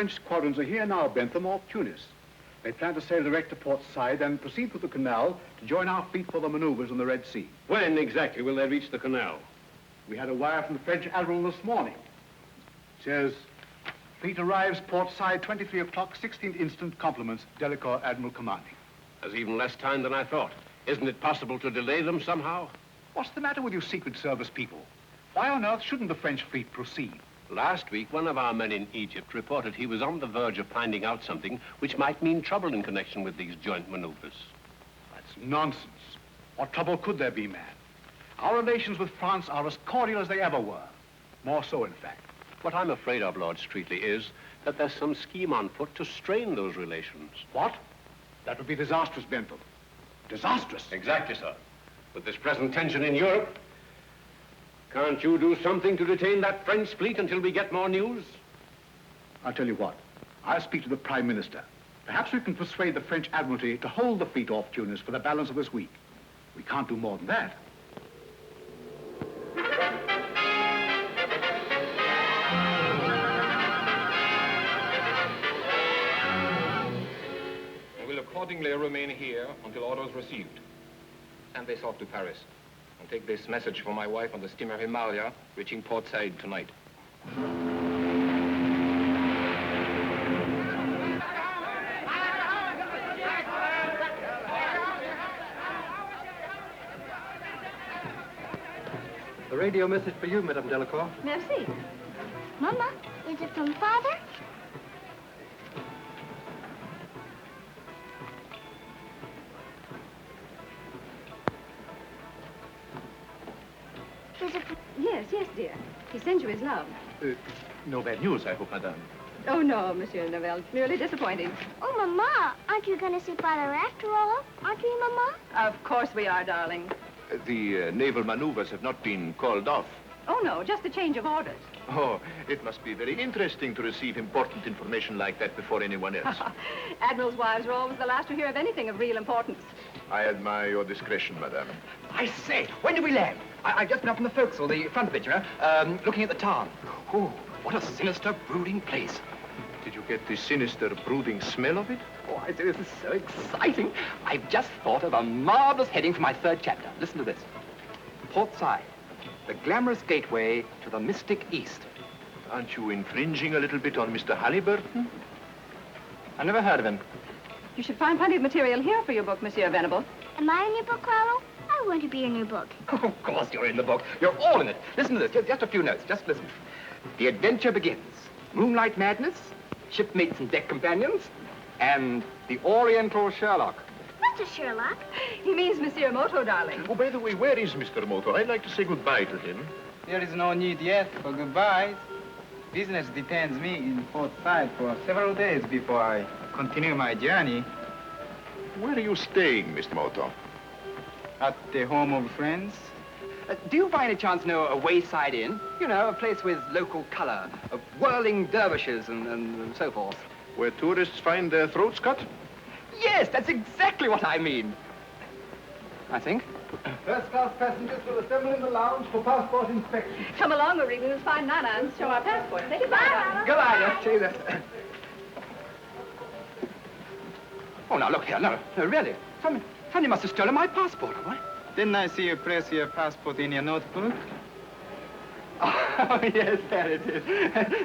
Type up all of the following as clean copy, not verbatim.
French squadrons are here now, Bentham, off Tunis. They plan to sail direct to Port Said and proceed through the canal to join our fleet for the maneuvers in the Red Sea. When exactly will they reach the canal? We had a wire from the French Admiral this morning. It says, fleet arrives Port Said 23 o'clock, 16th instant, compliments, Delacour Admiral commanding. There's even less time than I thought. Isn't it possible to delay them somehow? What's the matter with you Secret Service people? Why on earth shouldn't the French fleet proceed? Last week, one of our men in Egypt reported he was on the verge of finding out something which might mean trouble in connection with these joint maneuvers. That's nonsense. What trouble could there be, man? Our relations with France are as cordial as they ever were. More so, in fact. What I'm afraid of, Lord Streatley, is that there's some scheme on foot to strain those relations. What? That would be disastrous, Bentham. Disastrous? Exactly, sir. With this present tension in Europe, can't you do something to detain that French fleet until we get more news? I'll tell you what. I'll speak to the Prime Minister. Perhaps we can persuade the French Admiralty to hold the fleet off Tunis for the balance of this week. We can't do more than that. I will accordingly remain here until orders received. And they sought to Paris. And take this message for my wife on the steamer Himalaya, reaching Port Said tonight. The radio message for you, Madame Delacour. Merci. Mama, is it from Father? Is it from... Yes, dear. He sends you his love. No bad news, I hope, Madame. Oh, no, Monsieur Novelle. Merely disappointing. Oh, Mama, aren't you going to see Father after all? Aren't we, Mama? Of course we are, darling. The naval maneuvers have not been called off. Oh, no, just a change of orders. Oh, it must be very interesting to receive important information like that before anyone else. Admirals' wives are always the last to hear of anything of real importance. I admire your discretion, Madame. I say, when did we land? I've just been up in the forecastle, the front picture, looking at the town. Oh, what a sinister, brooding place. Did you get the sinister, brooding smell of it? Oh, I say, this is so exciting. I've just thought of a marvelous heading for my third chapter. Listen to this. Port Said, the glamorous gateway to the mystic East. Aren't you infringing a little bit on Mr. Halliburton? I never heard of him. You should find plenty of material here for your book, Monsieur Venable. Am I in your book, Carlo? I want to be in your book. Oh, of course you're in the book. You're all in it. Listen to this. Just a few notes. Just listen. The adventure begins. Moonlight madness, shipmates and deck companions, and the Oriental Sherlock. Mr. Sherlock? He means Monsieur Moto, darling. Oh, by the way, where is Mr. Moto? I'd like to say goodbye to him. There is no need yet for goodbyes. Business detains me in Port Said for several days before I continue my journey. Where are you staying, Mr. Moto? At the home of friends. Do you by any chance know a wayside inn? You know, a place with local color, of whirling dervishes and so forth. Where tourists find their throats cut? Yes, that's exactly what I mean. I think. First-class passengers will assemble in the lounge for passport inspection. Come along, we're reading this fine Nana and show our passports. Take it back. Goodbye, yes, Jesus. Oh, now, look here. No, really. Somebody must have stolen my passport, all right? Didn't I see you place your passport in your notebook? Oh, yes, there it is.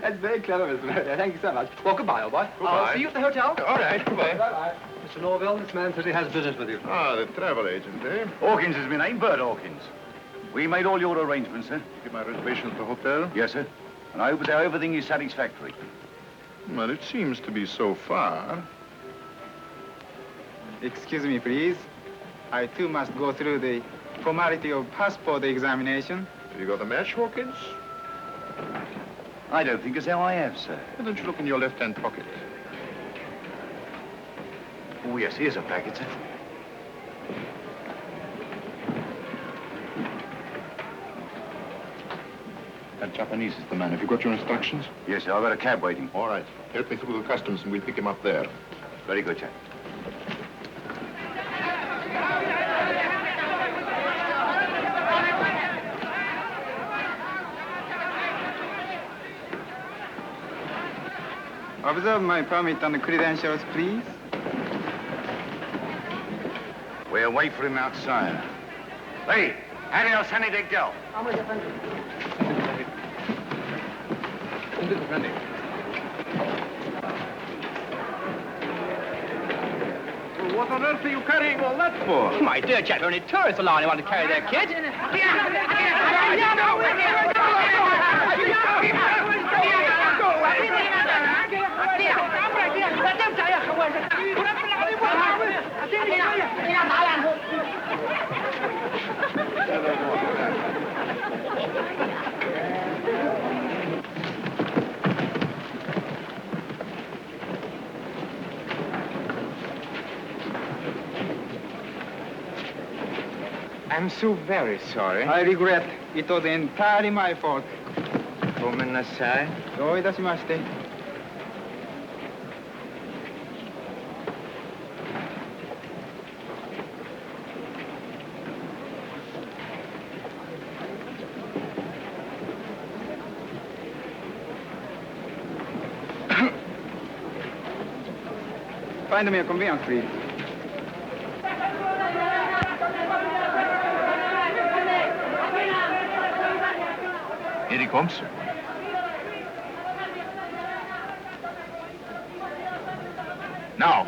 That's very clever, Mr. Murray. Thank you so much. Well, goodbye, old boy. Goodbye. I'll see you at the hotel. All right, goodbye. Bye-bye. Mr. Norville, this man says he has business with you. Ah, the travel agent, eh? Hawkins has been named, Bert Hawkins. We made all your arrangements, sir. Get my reservation at the hotel? Yes, sir. And I hope that everything is satisfactory. Well, it seems to be so far. Excuse me, please. I, too, must go through the formality of passport examination. Have you got a match, Hawkins? I don't think as how I have, sir. Why don't you look in your left-hand pocket? Oh, yes, here's a packet, sir. That Japanese is the man. Have you got your instructions? Yes, sir. I've got a cab waiting. All right. Help me through the customs and we'll pick him up there. Very good, sir. Observe my permit and credentials, please. We'll wait for him outside. Hey, adios, Sonny Dick Joe. What on earth are you carrying all that for? My dear chap, only tourists along who want to carry their kit. I'm so very sorry. I regret. It was entirely my fault. ごめんなさい。どういたしまして。Find me a convenience, please. Here he comes. Now.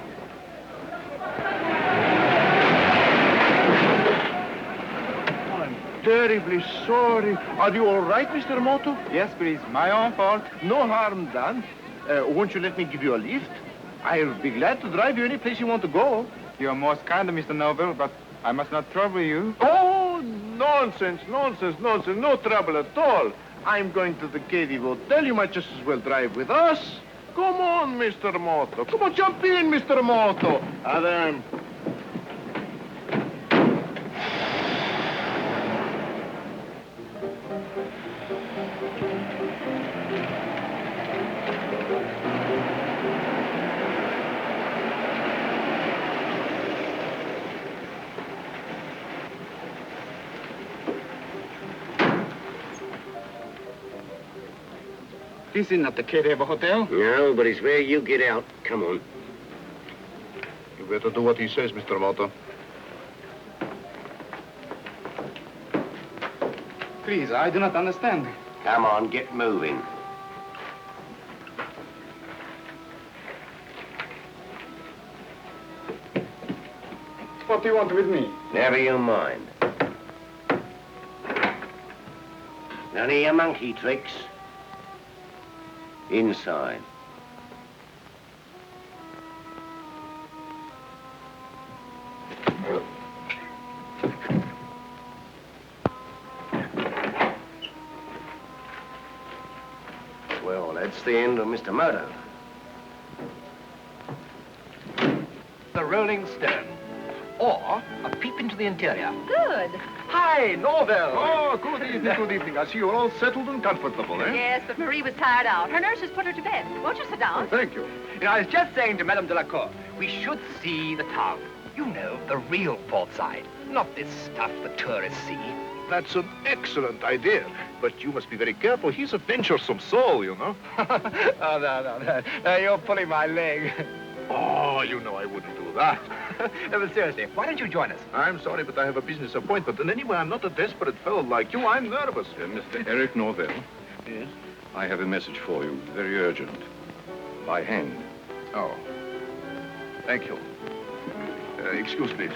I'm terribly sorry. Are you all right, Mr. Moto? Yes, please. My own fault. No harm done. Won't you let me give you a lift? I'll be glad to drive you any place you want to go. You are most kind, Mr. Noble, but I must not trouble you. Oh, nonsense, nonsense, nonsense. No trouble at all. I'm going to the Cady Hotel. You might just as well drive with us. Come on, Mr. Moto. Come on, jump in, Mr. Moto. Adam. This is not the Cady Hotel. No, but it's where you get out. Come on. You better do what he says, Mr. Moto. Please, I do not understand. Come on, get moving. What do you want with me? Never you mind. None of your monkey tricks. Inside. Well, that's the end of Mr. Moto. The Rolling Stone. Or a peep into the interior. Good. Hi, Norville. Oh, good evening, good evening. I see you're all settled and comfortable, eh? Yes, but Marie was tired out. Her nurse has put her to bed. Won't you sit down? Thank you. You know, I was just saying to Madame Delacour, we should see the town. You know, the real port side. Not this stuff the tourists see. That's an excellent idea. But you must be very careful. He's a venturesome soul, you know. Oh, no. You're pulling my leg. Oh, you know I wouldn't do that. No, but seriously, why don't you join us? I'm sorry, but I have a business appointment. And anyway, I'm not a desperate fellow like you. I'm nervous. Mr. Eric Norville. Yes? I have a message for you, very urgent. By hand. Oh. Thank you. Excuse, please.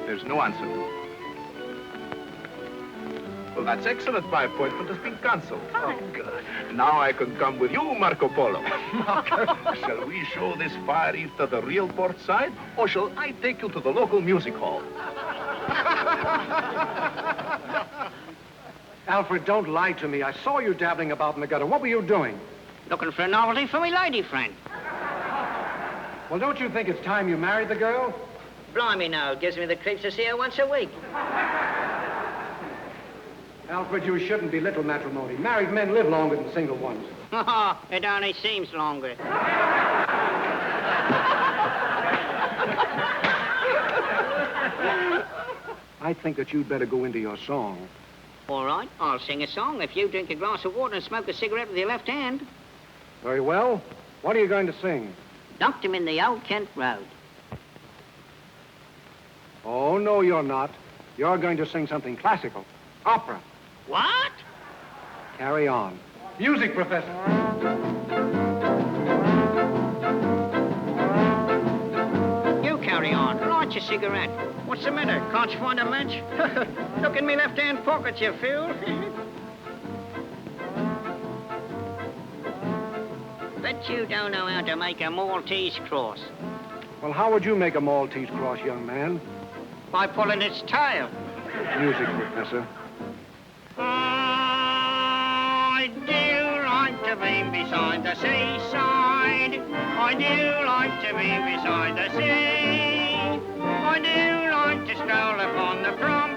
There's no answer. Well, that's excellent. My appointment has been cancelled. Fine. Oh, good. Now I can come with you, Marco Polo. Shall we show this fire eve to the real port side, or shall I take you to the local music hall? Alfred, don't lie to me. I saw you dabbling about in the gutter. What were you doing? Looking for a novelty for me lady friend. Well, don't you think it's time you married the girl? Blimey, no. It gives me the creeps to see her once a week. Alfred, you shouldn't belittle matrimony. Married men live longer than single ones. Oh, it only seems longer. I think that you'd better go into your song. All right, I'll sing a song if you drink a glass of water and smoke a cigarette with your left hand. Very well. What are you going to sing? Dumped him in the old Kent Road. Oh, no, you're not. You're going to sing something classical. Opera. What? Carry on. Music, Professor. You carry on. Light your cigarette. What's the matter? Can't you find a match? Look in me left-hand pocket, you fool. Bet you don't know how to make a Maltese cross. Well, how would you make a Maltese cross, young man? By pulling its tail. Music, Professor. I do like to be beside the seaside. I do like to be beside the sea. I do like to stroll upon the prom,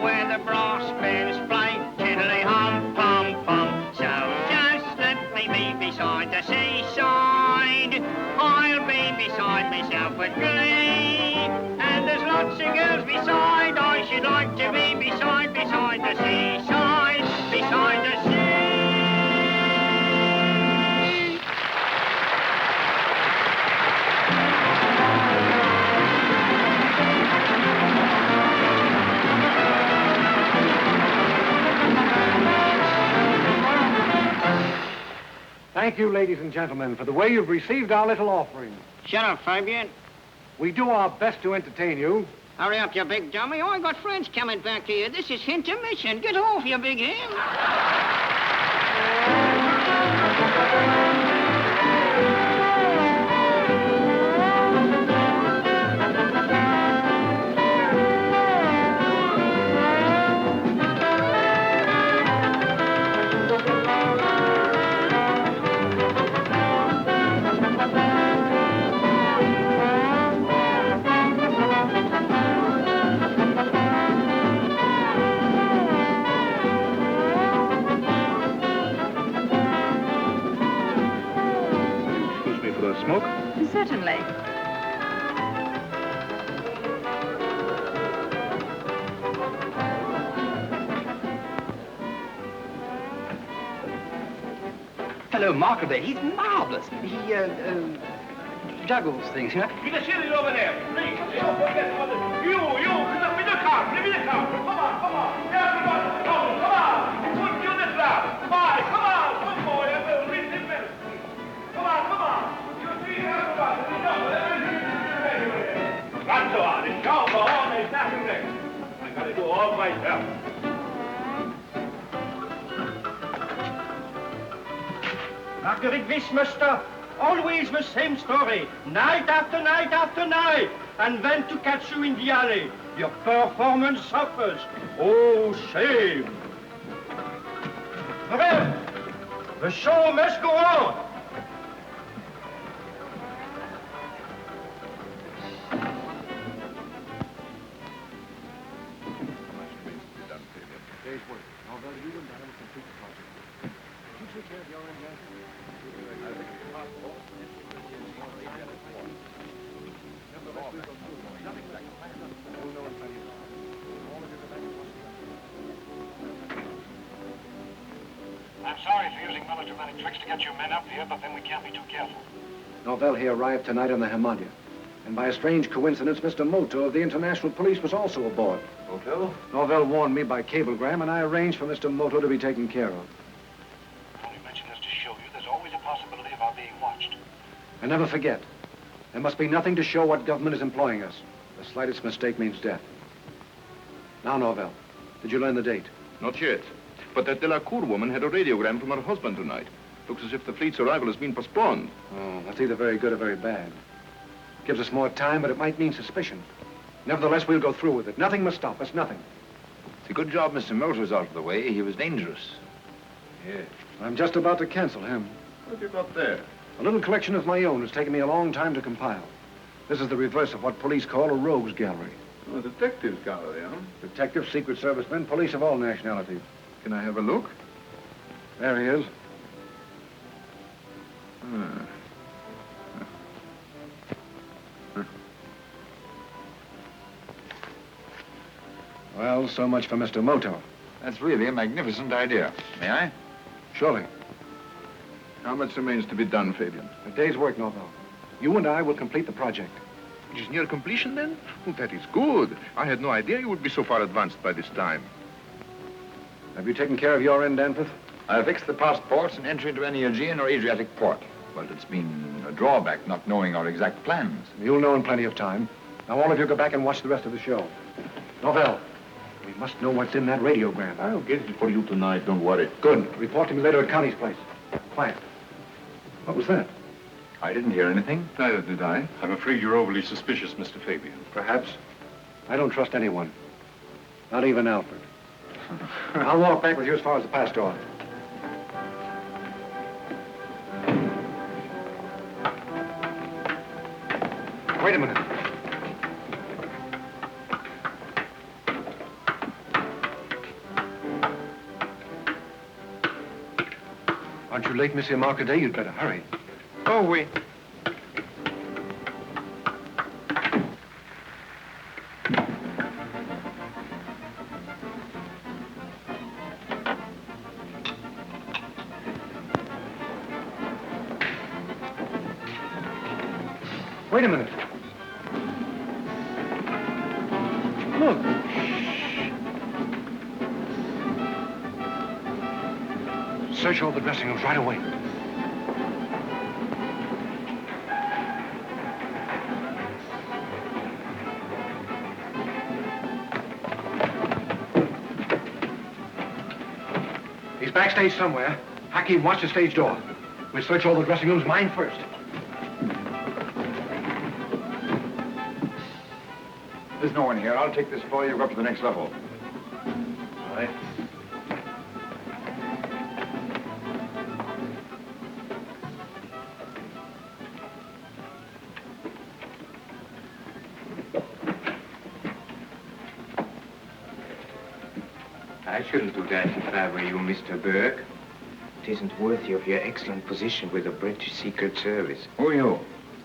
where the brass bands play tiddly hum, pum, pum. So just let me be beside the seaside. I'll be beside myself with glee. And there's lots of girls beside. I should like to be beside the seaside, beside the sea. Thank you, ladies and gentlemen, for the way you've received our little offering. Shut up, Fabian. We do our best to entertain you. Hurry up, you big dummy. I got friends coming back here. This is intermission. Get off, you big ham. Smoke? Certainly. Hello, Mark there. He's marvelous. He juggles things, you know. You can see it over there. Please, don't forget about it. You, come up in the car. Come on. Everybody, come on. Put you this round. Bye, come on, boy. I will read this medicine. Come on. You see everybody. That's all. It's all go on. There's nothing there. I gotta do all myself. Marguerite Wissmuster, always the same story, night after night after night, and then to catch you in the alley. Your performance suffers. Oh, shame. Well, the show must go on. Day's work. Although you and I will complete the project. You take care of your end, yes? I'm sorry for using melodramatic tricks to get your men up here, but then we can't be too careful. Norvell here arrived tonight on the Helmed. And by a strange coincidence, Mr. Moto of the International Police was also aboard. Moto? Norvell warned me by cablegram, and I arranged for Mr. Moto to be taken care of. I only mention this to show you there's always a possibility of our being watched. And never forget, there must be nothing to show what government is employing us. The slightest mistake means death. Now, Norvell, did you learn the date? Not yet. But that Delacour woman had a radiogram from her husband tonight. Looks as if the fleet's arrival has been postponed. Oh, that's either very good or very bad. Gives us more time, but it might mean suspicion. Nevertheless, we'll go through with it. Nothing must stop us, nothing. It's a good job Mr. Moto's out of the way. He was dangerous. Yes. I'm just about to cancel him. What have you got there? A little collection of my own. It's taken me a long time to compile. This is the reverse of what police call a rogues gallery. Oh, detectives gallery, huh? Detectives, secret servicemen, police of all nationalities. Can I have a look? There he is. Well, so much for Mr. Moto. That's really a magnificent idea. May I? Surely. How much remains to be done, Fabian? A day's work, Norvell. You and I will complete the project. It is near completion, then? Oh, that is good. I had no idea you would be so far advanced by this time. Have you taken care of your end, Danforth? I fixed the passports and entry into any Aegean or Adriatic port. But it's been a drawback not knowing our exact plans. You'll know in plenty of time. Now, all of you go back and watch the rest of the show. Norvell, we must know what's in that radiogram. I'll get it for you tonight, don't worry. Good. Report to me later at Connie's place. Quiet. What was that? I didn't hear anything. Neither did I. I'm afraid you're overly suspicious, Mr. Fabian. Perhaps. I don't trust anyone. Not even Alfred. I'll walk back with you as far as the pass door. Wait a minute. Aren't you late, Monsieur Marcadet? You'd better hurry. Oh, oui. Wait a minute. Look. Search all the dressing rooms right away. He's backstage somewhere. Hakim, watch the stage door. We'll search all the dressing rooms, mine first. There's no one here. I'll take this floor. You go up to the next level. All right. I shouldn't do that if I were you, Mr. Burke. It isn't worthy of your excellent position with the British Secret Service. Who are you?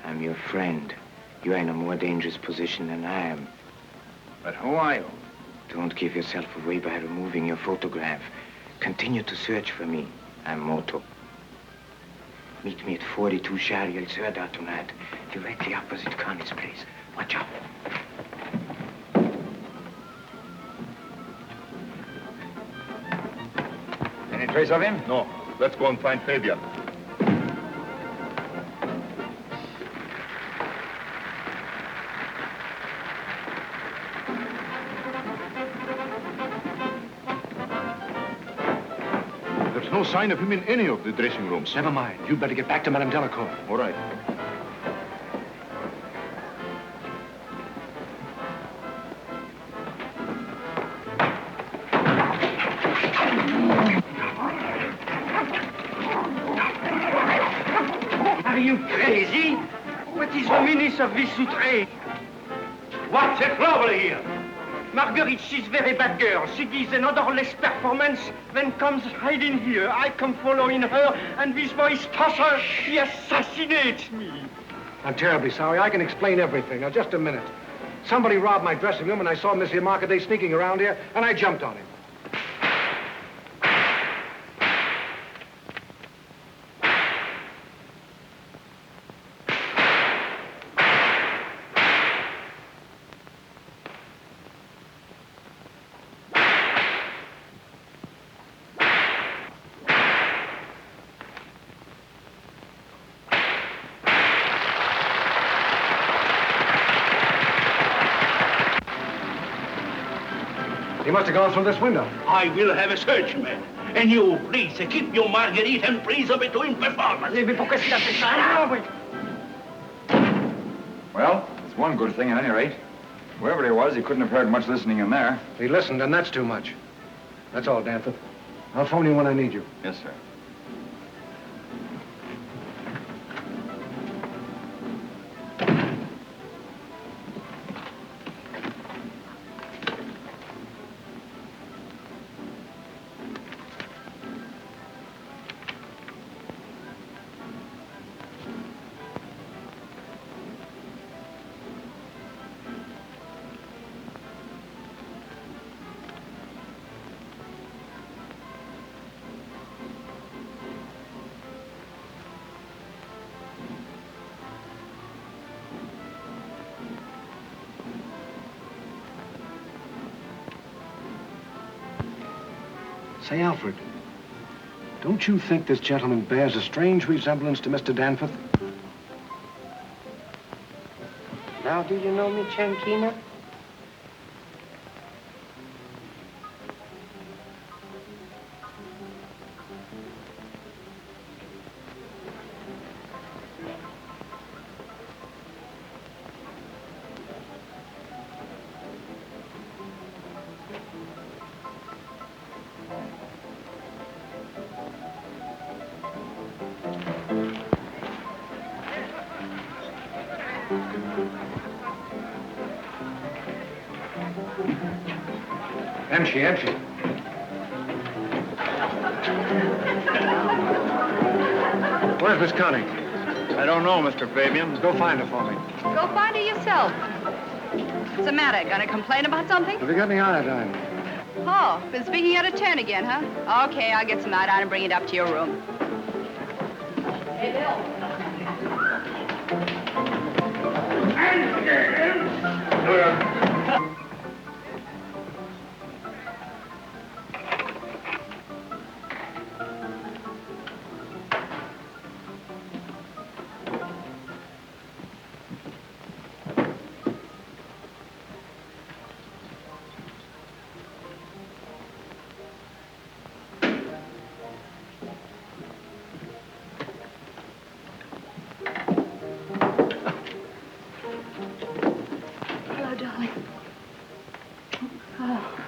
I'm your friend. You're in a more dangerous position than I am. But who are you? Don't give yourself away by removing your photograph. Continue to search for me. I'm Moto. Meet me at 42 Chariel Serda tonight, directly opposite Connie's place. Watch out. Any trace of him? No. Let's go and find Fabian. There's no sign of him in any of the dressing rooms. Never mind. You'd better get back to Madame Delacour. All right. Are you crazy? What is the meaning of this outrage? What's the trouble here? Marguerite, she's very bad girl. She gives an odorless performance, then comes hiding here. I come following her, and this boy Tosser, he assassinates me. I'm terribly sorry. I can explain everything. Now, just a minute. Somebody robbed my dressing room, and I saw Monsieur Marcadet sneaking around here, and I jumped on him. He must have gone through this window. I will have a search, man. And you, please, keep your Marguerite and please between performance. Well, it's one good thing at any rate. Whoever he was, he couldn't have heard much listening in there. He listened, and that's too much. That's all, Danforth. I'll phone you when I need you. Yes, sir. Say, Alfred, don't you think this gentleman bears a strange resemblance to Mr. Danforth? Now, do you know me, Chankina? Empty. Where's Miss Connie? I don't know, Mr. Fabian. Go find her for me. Go find her yourself. What's the matter? Gonna complain about something? Have you got any iodine? Oh, been speaking out of turn again, huh? Okay, I'll get some iodine and bring it up to your room. Hey, Bill. Hello, darling. Oh.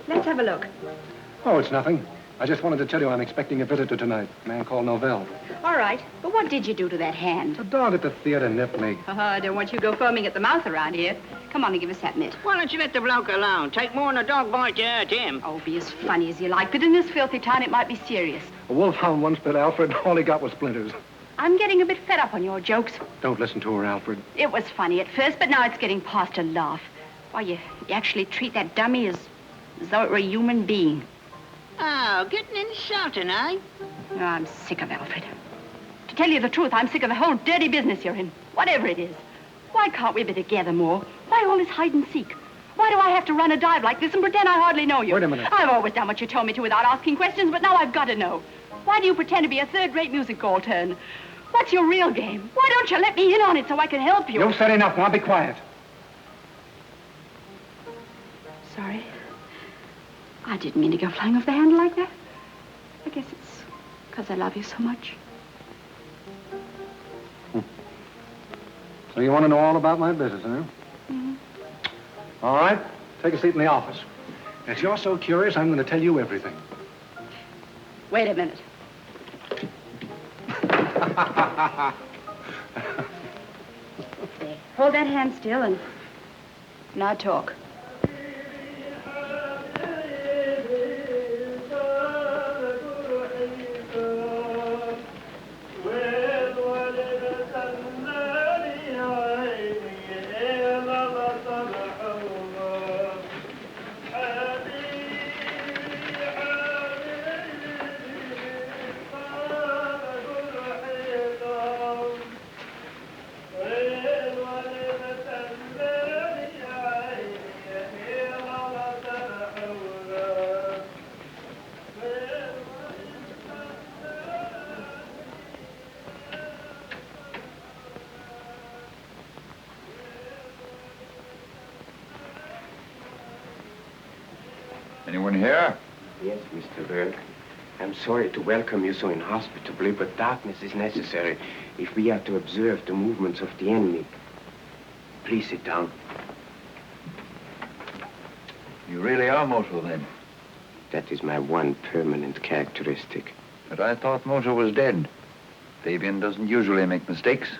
Let's have a look. Oh, it's nothing. I just wanted to tell you I'm expecting a visitor tonight, a man called Novell. All right, but what did you do to that hand? The dog at the theater nipped me. I don't want you to go foaming at the mouth around here. Come on and give us that mitt. Why don't you let the bloke alone? Take more than a dog bite to hurt him. Oh, be as funny as you like, but in this filthy town it might be serious. A wolfhound once bit Alfred. All he got was splinters. I'm getting a bit fed up on your jokes. Don't listen to her, Alfred. It was funny at first, but now it's getting past a laugh. Why, you actually treat that dummy as though it were a human being. Oh, getting insulting, eh? Oh, I'm sick of Alfred. To tell you the truth, I'm sick of the whole dirty business you're in, whatever it is. Why can't we be together more? Why all this hide and seek? Why do I have to run a dive like this and pretend I hardly know you? Wait a minute. I've always done what you told me to without asking questions, but now I've got to know. Why do you pretend to be a third-rate music hall turn? What's your real game? Why don't you let me in on it so I can help you? You've said enough. Now be quiet. Sorry. I didn't mean to go flying off the handle like that. I guess it's because I love you so much. So you want to know all about my business, huh? Mm-hmm. All right. Take a seat in the office. As you're so curious, I'm going to tell you everything. Wait a minute. There. Hold that hand still and now talk. Anyone here? Yes, Mr. Lorre. I'm sorry to welcome you so inhospitably, but darkness is necessary if we are to observe the movements of the enemy. Please sit down. You really are Moto, then? That is my one permanent characteristic. But I thought Moto was dead. Fabian doesn't usually make mistakes.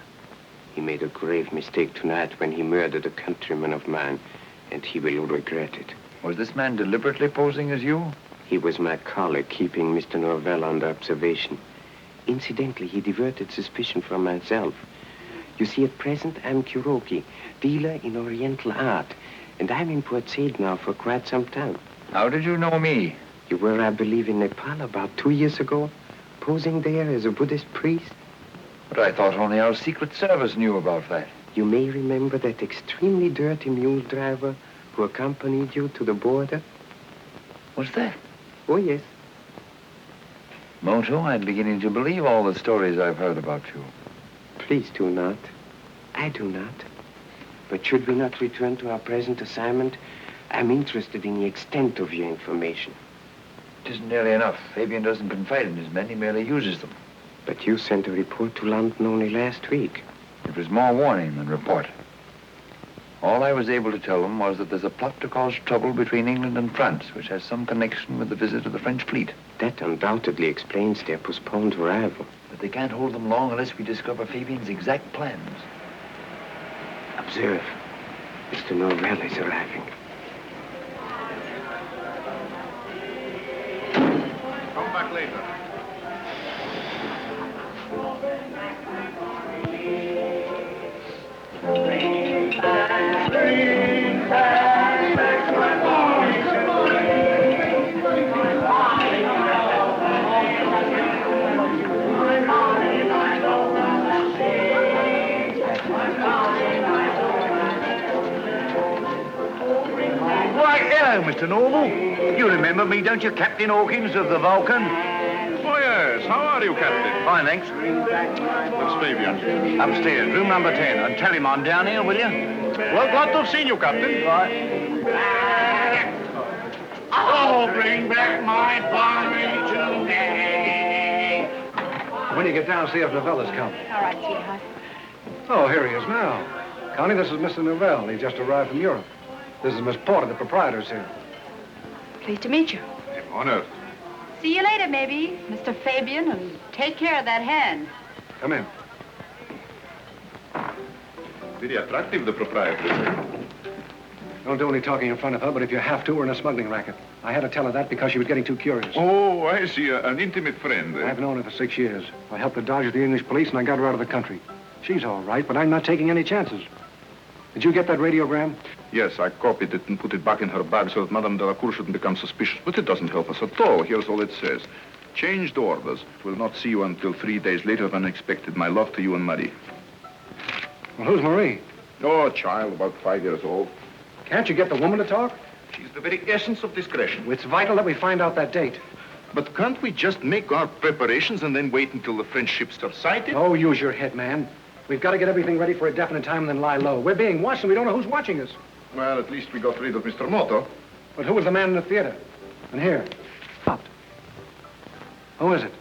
He made a grave mistake tonight when he murdered a countryman of mine, and he will regret it. Was this man deliberately posing as you? He was my colleague, keeping Mr. Novell under observation. Incidentally, he diverted suspicion from myself. You see, at present, I'm Kuroki, dealer in Oriental art, and I'm in Port Said now for quite some time. How did you know me? You were, I believe, in Nepal about 2 years ago, posing there as a Buddhist priest. But I thought only our Secret Service knew about that. You may remember that extremely dirty mule driver who accompanied you to the border? What's that? Oh, yes. Moto, I'm beginning to believe all the stories I've heard about you. Please do not. I do not. But should we not return to our present assignment, I'm interested in the extent of your information. It isn't nearly enough. Fabian doesn't confide in his men, he merely uses them. But you sent a report to London only last week. It was more warning than report. All I was able to tell them was that there's a plot to cause trouble between England and France, which has some connection with the visit of the French fleet. That undoubtedly explains their postponed arrival. But they can't hold them long unless we discover Fabian's exact plans. Observe. Mr. Norvell is arriving. Come back later. Why, hello, Mr. Normal. You remember me, don't you, Captain Hawkins of the Vulcan? Oh, yes. How are you, Captain? Fine, thanks. Where's Fabian? Upstairs, room number 10. And tell him I'm down here, will you? Well, glad to have seen you, Captain. Right. Oh, bring back my Bonnie today. When you get down, see if Novella's come. All right, sweetheart. Oh, here he is now. Connie, this is Mr. Novell. He just arrived from Europe. This is Miss Porter, the proprietor's here. Pleased to meet you. I'm honored. See you later, maybe, Mr. Fabian, and take care of that hand. Come in. Very attractive, the proprietor. Don't do any talking in front of her, but if you have to, we're in a smuggling racket. I had to tell her that because she was getting too curious. Oh, I see. An intimate friend. I've known her for 6 years. I helped her dodge the English police, and I got her out of the country. She's all right, but I'm not taking any chances. Did you get that radiogram? Yes, I copied it and put it back in her bag so that Madame Delacour shouldn't become suspicious. But it doesn't help us at all. Here's all it says. Changed orders. Will not see you until 3 days later than expected. My love to you and Marie. Well, who's Marie? Oh, a child, about 5 years old. Can't you get the woman to talk? She's the very essence of discretion. It's vital that we find out that date. But can't we just make our preparations and then wait until the French ships are sighted? Oh, use your head, man. We've got to get everything ready for a definite time and then lie low. We're being watched and we don't know who's watching us. Well, at least we got rid of Mr. Moto. But who was the man in the theater? And here. Stopped. Who is it?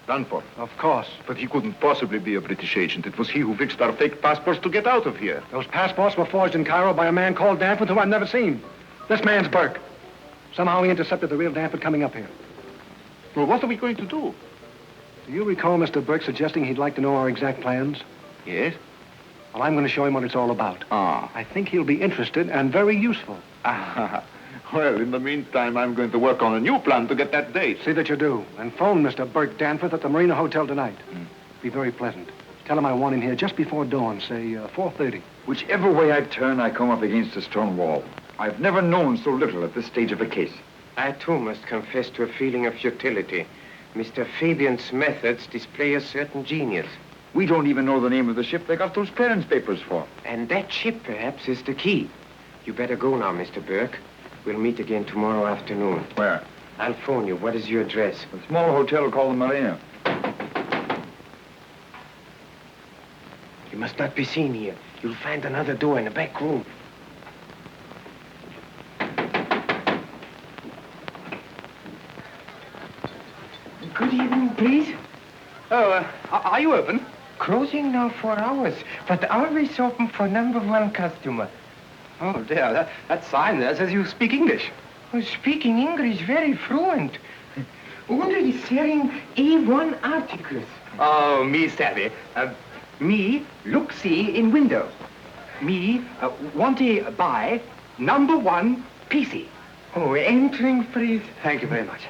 Danforth. Of course. But he couldn't possibly be a British agent. It was he who fixed our fake passports to get out of here. Those passports were forged in Cairo by a man called Danforth who I've never seen. This man's Burke. Somehow he intercepted the real Danforth coming up here. Well, what are we going to do? Do you recall Mr. Burke suggesting he'd like to know our exact plans? Yes. Well, I'm going to show him what it's all about. Ah. I think he'll be interested and very useful. Ah. Well, in the meantime, I'm going to work on a new plan to get that date. See that you do. And phone Mr. Burke Danforth at the Marina Hotel tonight. Be very pleasant. Tell him I want him here just before dawn, say 4:30. Whichever way I turn, I come up against a stone wall. I've never known so little at this stage of a case. I, too, must confess to a feeling of futility. Mr. Fabian's methods display a certain genius. We don't even know the name of the ship they got those clearance papers for. And that ship, perhaps, is the key. You better go now, Mr. Burke. We'll meet again tomorrow afternoon. Where? I'll phone you. What is your address? A small hotel called the Marina. You must not be seen here. You'll find another door in the back room. Good evening, please. Oh, are you open? Closing now for hours, but always open for #1 customer. Oh, dear, that sign there says you speak English. Oh, speaking English very fluent. Only selling A1 articles. Oh, me savvy. Me look see in window. Me want to buy #1 PC. Oh, entering, please. Thank you very much.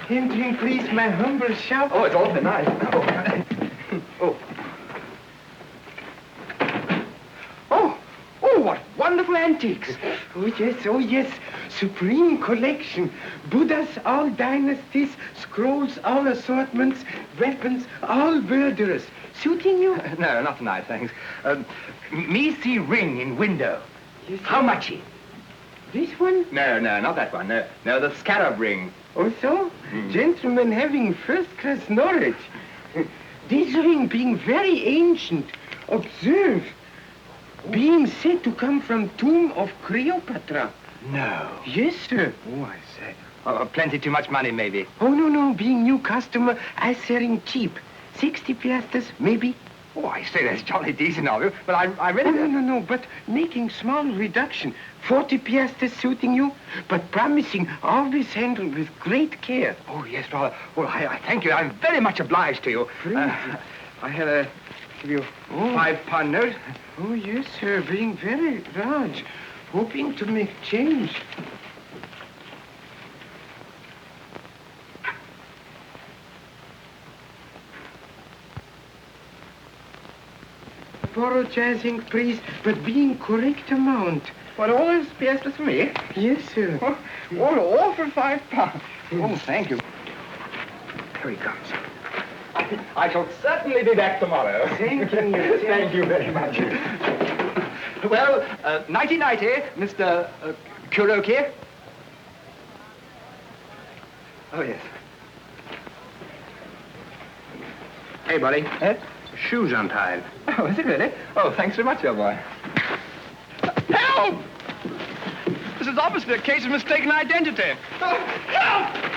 Entering, please, my humble shop. Oh, it's awfully nice. Oh. Oh, what wonderful antiques. Oh, yes. Supreme collection. Buddhas, all dynasties, scrolls, all assortments, weapons, all murderers. Suiting you? No, not tonight, thanks. Me see ring in window. Yes, how much? This one? No, not that one. No, the scarab ring. Oh, so? Gentlemen having first-class knowledge. This ring being very ancient. Observe. Being said to come from tomb of Cleopatra. No. Yes, sir. Oh, I say. Plenty too much money, maybe. Oh, no. Being new customer, I selling cheap. 60 piastres, maybe. Oh, I say, that's jolly decent of you. But I really... Oh, no. But making small reduction. 40 piastres suiting you, but promising always handle with great care. Oh, yes, rather. Well, I thank you. I'm very much obliged to you. I had give you £5 note. Oh, yes, sir. Being very large. Hoping to make change. Apologizing, please, but being correct amount. What, all those piastres for me? Yes, sir. All for £5. Oh, thank you. Here he comes. I shall certainly be back tomorrow. Thank you. Thank you very much. Well, nighty-nighty, Mr. Kuroki. Oh, yes. Hey, buddy. Shoes untied. Oh, is it really? Oh, thanks so much, old boy. Help! This is obviously a case of mistaken identity. Oh, help!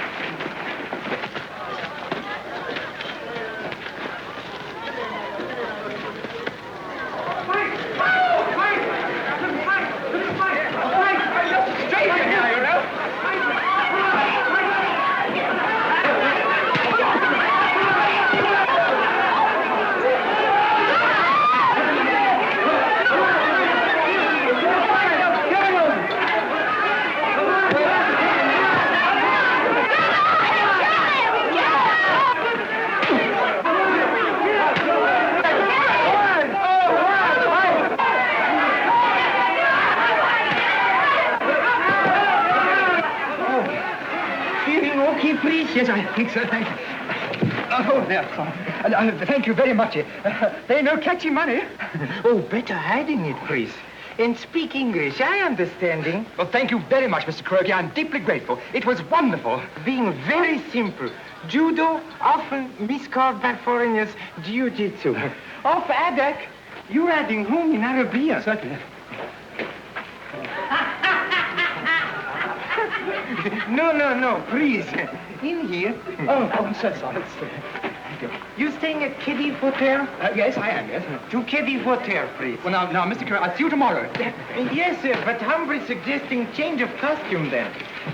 Yes, I think so, thank you. Oh, there, sorry. Thank you very much. They no catchy money. Oh, better hiding it, please. And speak English, I understanding. Well, thank you very much, Mr. Kuroki. I'm deeply grateful. It was wonderful. Being very simple. Judo, often miscalled by foreigners, jiu-jitsu. Oh, Adak, you're riding home in Arabia. Certainly. No, please. In here. Oh, I'm so sorry. Thank you. You staying at Keddy Hotel? Yes, I am, yes. To Keddy Hotel, please. Well, now, Mr. Kuroki, I'll see you tomorrow. Yes, sir, but humbly suggesting change of costume then.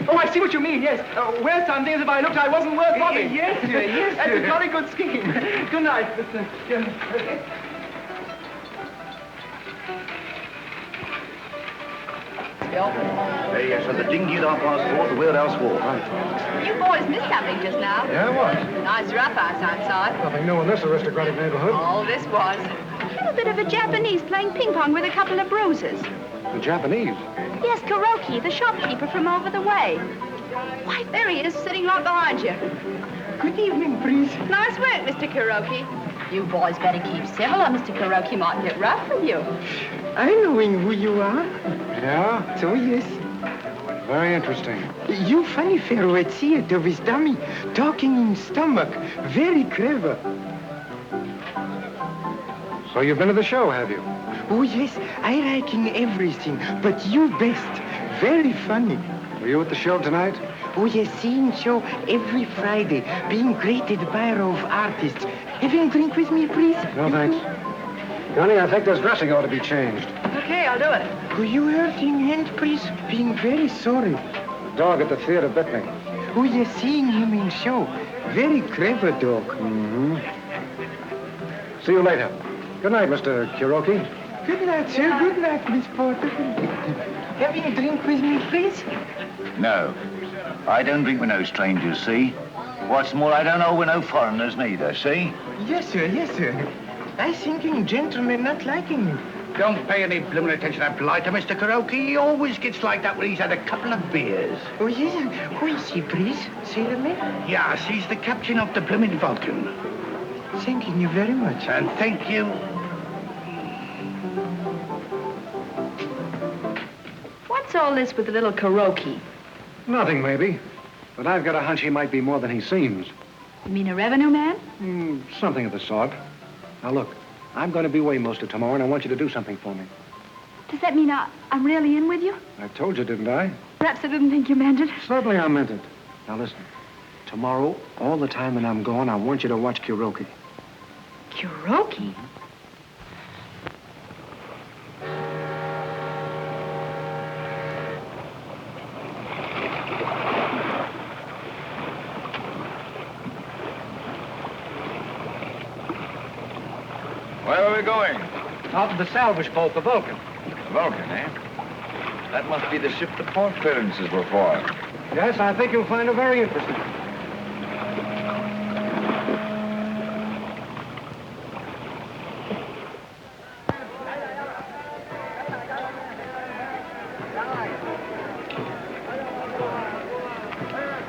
Oh, I see what you mean, yes. Wear something as if I looked I wasn't worth robbing. Yes, sir. That's a very good scheme. Good night, Mr. Hey, yes, so the dinghy at 4:30, the wheelhouse wall. You boys missed something just now. Yeah, what? Nice roughhouse outside. Nothing new in this aristocratic neighborhood. Oh, this was. A little bit of a Japanese playing ping pong with a couple of bruises. The Japanese? Yes, Kuroki, the shopkeeper from over the way. Why, there he is, sitting right behind you. Good evening, please. Nice work, Mr. Kuroki. You boys better keep civil or Mr. Kuroki might get rough with you. I knowing who you are. Yeah? So, yes. Very interesting. You funny fellow at theater with dummy, talking in stomach. Very clever. So you've been to the show, have you? Oh, yes, I liking everything, but you best. Very funny. Were you at the show tonight? Oh, yes, seeing show every Friday, being great admirer of artists. Having a drink with me, please? No, thanks. Connie, I think this dressing ought to be changed. Okay, I'll do it. Were you hurting hand, please? Being very sorry. The dog at the theater bit me. Oh, yes, seeing him in show. Very clever dog. Mm-hmm. See you later. Good night, Mr. Kuroki. Good night, sir. Good night, Miss Porter. Having a drink with me, please? No. I don't drink with no strangers, see? What's more, I don't know with no foreigners neither, see? Yes, sir. Yes, sir. I thinking gentlemen not liking me. Don't pay any bloomin' attention to that blighter, Mr. Kuroki. He always gets like that when he's had a couple of beers. Oh, yes. Who is he, please? Sailorman? Yes, he's the captain of the bloomin' Vulcan. Thanking you very much. And thank you. What's What's all this with the little karaoke? Nothing, maybe. But I've got a hunch he might be more than he seems. You mean a revenue man? Something of the sort. Now, look, I'm going to be away most of tomorrow, and I want you to do something for me. Does that mean I'm really in with you? I told you, didn't I? Perhaps I didn't think you meant it. Certainly I meant it. Now, listen. Tomorrow, all the time that I'm gone, I want you to watch karaoke. Karaoke? Where are we going? Out to the salvage boat, the Vulcan. The Vulcan, eh? That must be the ship the port clearances were for. Yes, I think you'll find her very interesting.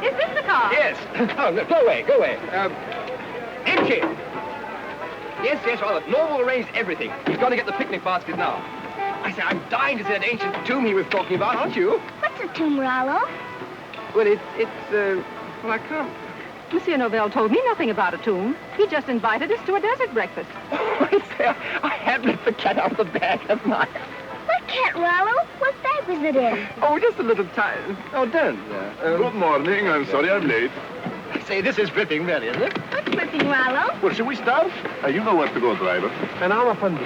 Is this the car? Yes. Oh, no, go away, go away. Empty. Yes, well, Norval arranged everything. He's going to get the picnic basket now. I say, I'm dying to see that ancient tomb he was talking about, aren't you? What's a tomb, Rollo? Well, well, I can't. Monsieur Novell told me nothing about a tomb. He just invited us to a desert breakfast. I have let the cat out of the bag, haven't I? What cat, Rollo? What bag was it in? Oh, just a little time. Oh, don't. Good morning. I'm sorry I'm late. I say, this is ripping, really, isn't it? What's ripping, Rollo? Well, shall we start? You know where to go, driver. An hour from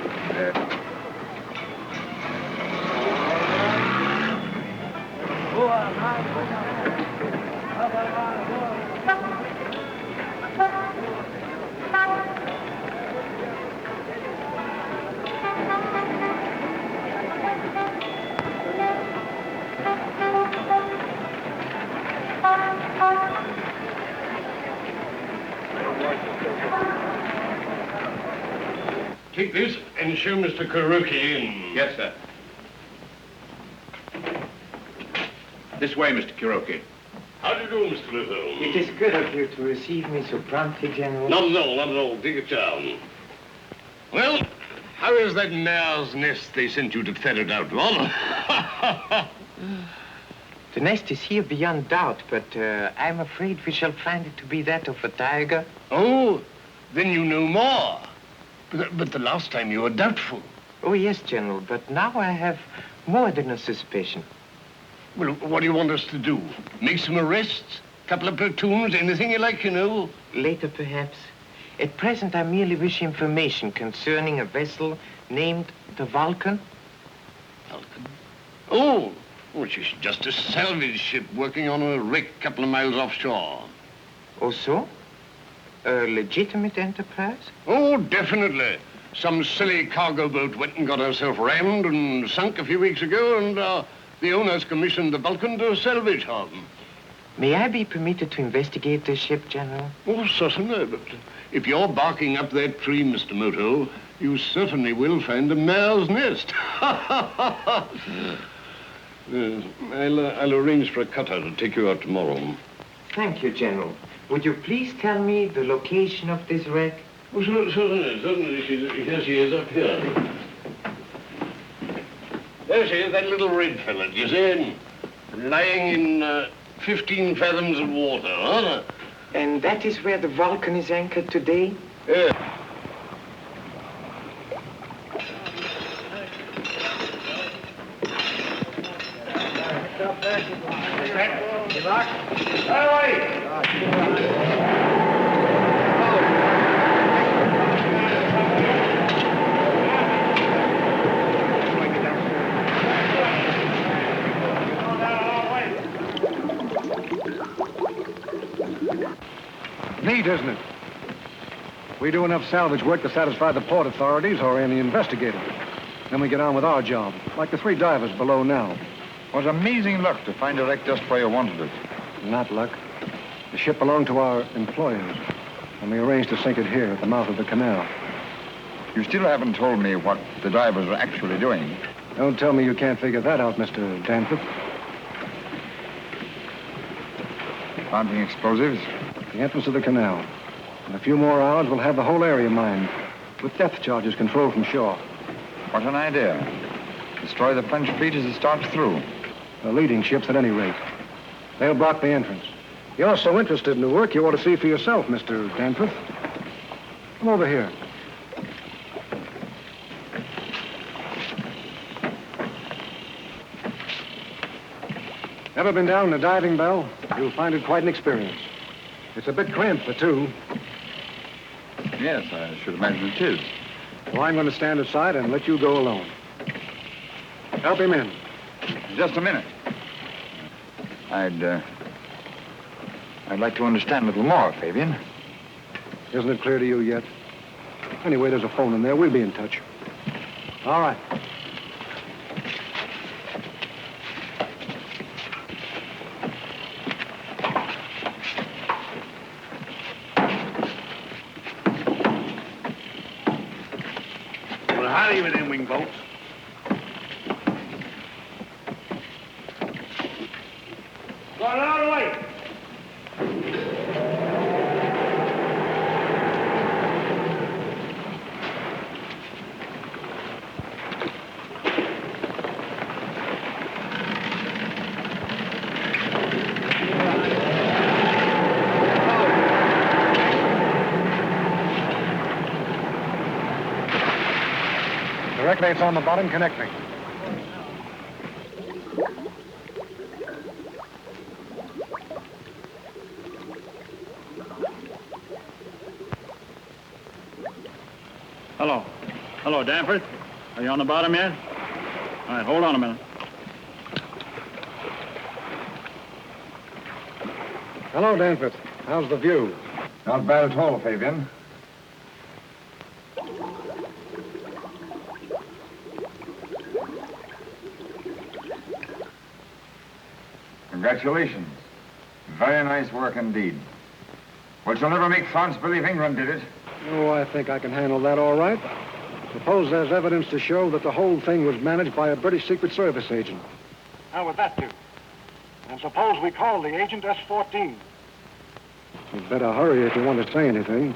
Take this and show Mr. Karaoke in. Yes, sir. This way, Mr. Kuroki. How do you do, Mr. Luther? It is good of you to receive me so promptly, General. Not at all, not at all. Take it down. Well, how is that mare's nest they sent you to ferret out, Ron? The nest is here beyond doubt, but I'm afraid we shall find it to be that of a tiger. Oh, then you know more. But the last time you were doubtful. Oh, yes, General, but now I have more than a suspicion. Well, what do you want us to do? Make some arrests? Couple of platoons? Anything you like, you know? Later, perhaps. At present, I merely wish information concerning a vessel named the Vulcan. Vulcan? Oh, which is just a salvage ship working on a wreck a couple of miles offshore. Oh, so? A legitimate enterprise? Oh, definitely. Some silly cargo boat went and got herself rammed and sunk a few weeks ago, and the owners commissioned the Vulcan to salvage her. May I be permitted to investigate this ship, General? Oh, certainly, but if you're barking up that tree, Mr. Moto, you certainly will find a mare's nest. I'll arrange for a cutter to take you out tomorrow. Thank you, General. Would you please tell me the location of this wreck? Oh, certainly. Here she is up here. There she is, that little red fella, you see, lying in 15 fathoms of water, huh? And that is where the Vulcan is anchored today? Yeah. Neat, isn't it? We do enough salvage work to satisfy the port authorities or any investigator. Then we get on with our job, like the 3 divers below now. What amazing luck to find a wreck just where you wanted it. Not luck. The ship belonged to our employers, and we arranged to sink it here at the mouth of the canal. You still haven't told me what the divers are actually doing. Don't tell me you can't figure that out, Mr. Danforth. Planting explosives? The entrance of the canal. In a few more hours, we'll have the whole area mined, with depth charges controlled from shore. What an idea. Destroy the French fleet as it starts through. The leading ships, at any rate. They'll block the entrance. You're so interested in the work, you ought to see for yourself, Mr. Danforth. Come over here. Ever been down the diving bell? You'll find it quite an experience. It's a bit cramped for two. Yes, I should imagine it is. So I'm going to stand aside and let you go alone. Help him in. Just a minute. I'd like to understand a little more, Fabian. Isn't it clear to you yet? Anyway, there's a phone in there. We'll be in touch. All right. Well, howdy with them wing boats. Going all the way. Directly, it's on the bottom. Connect me. Hello. Hello, Danforth. Are you on the bottom yet? All right, hold on a minute. Hello, Danforth. How's the view? Not bad at all, Fabian. Congratulations. Very nice work indeed. But you'll never make France believe England did it. Oh, I think I can handle that all right. Suppose there's evidence to show that the whole thing was managed by a British Secret Service agent. How would that do? And suppose we call the agent S-14. You'd better hurry if you want to say anything.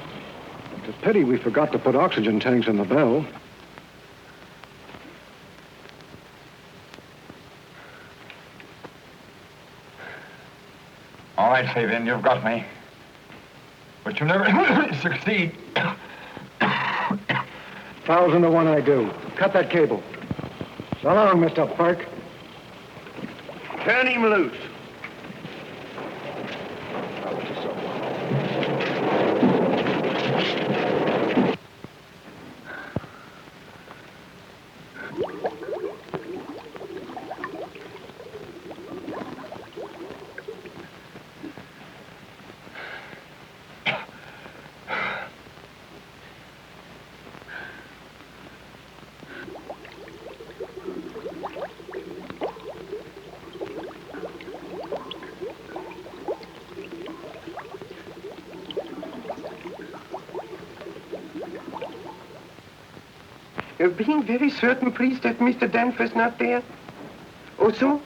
It's a pity we forgot to put oxygen tanks in the bell. All right, Fabian, you've got me. But you'll never succeed. 1,000 to 1 I do. Cut that cable. So long, Mr. Burke. Turn him loose. You're being very certain, please, that Mr. Danforth's not there? Also,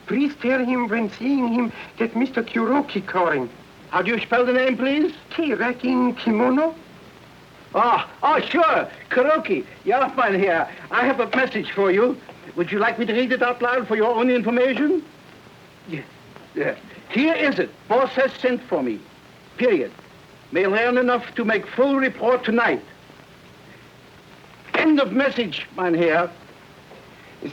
please tell him when seeing him that Mr. Kuroki calling. How do you spell the name, please? K-Rakin Kimono? Oh, sure. Kuroki. Yeah, man here. I have a message for you. Would you like me to read it out loud for your own information? Yes. Yeah. Here is it. Boss has sent for me. Period. May learn enough to make full report tonight. End of message, man here.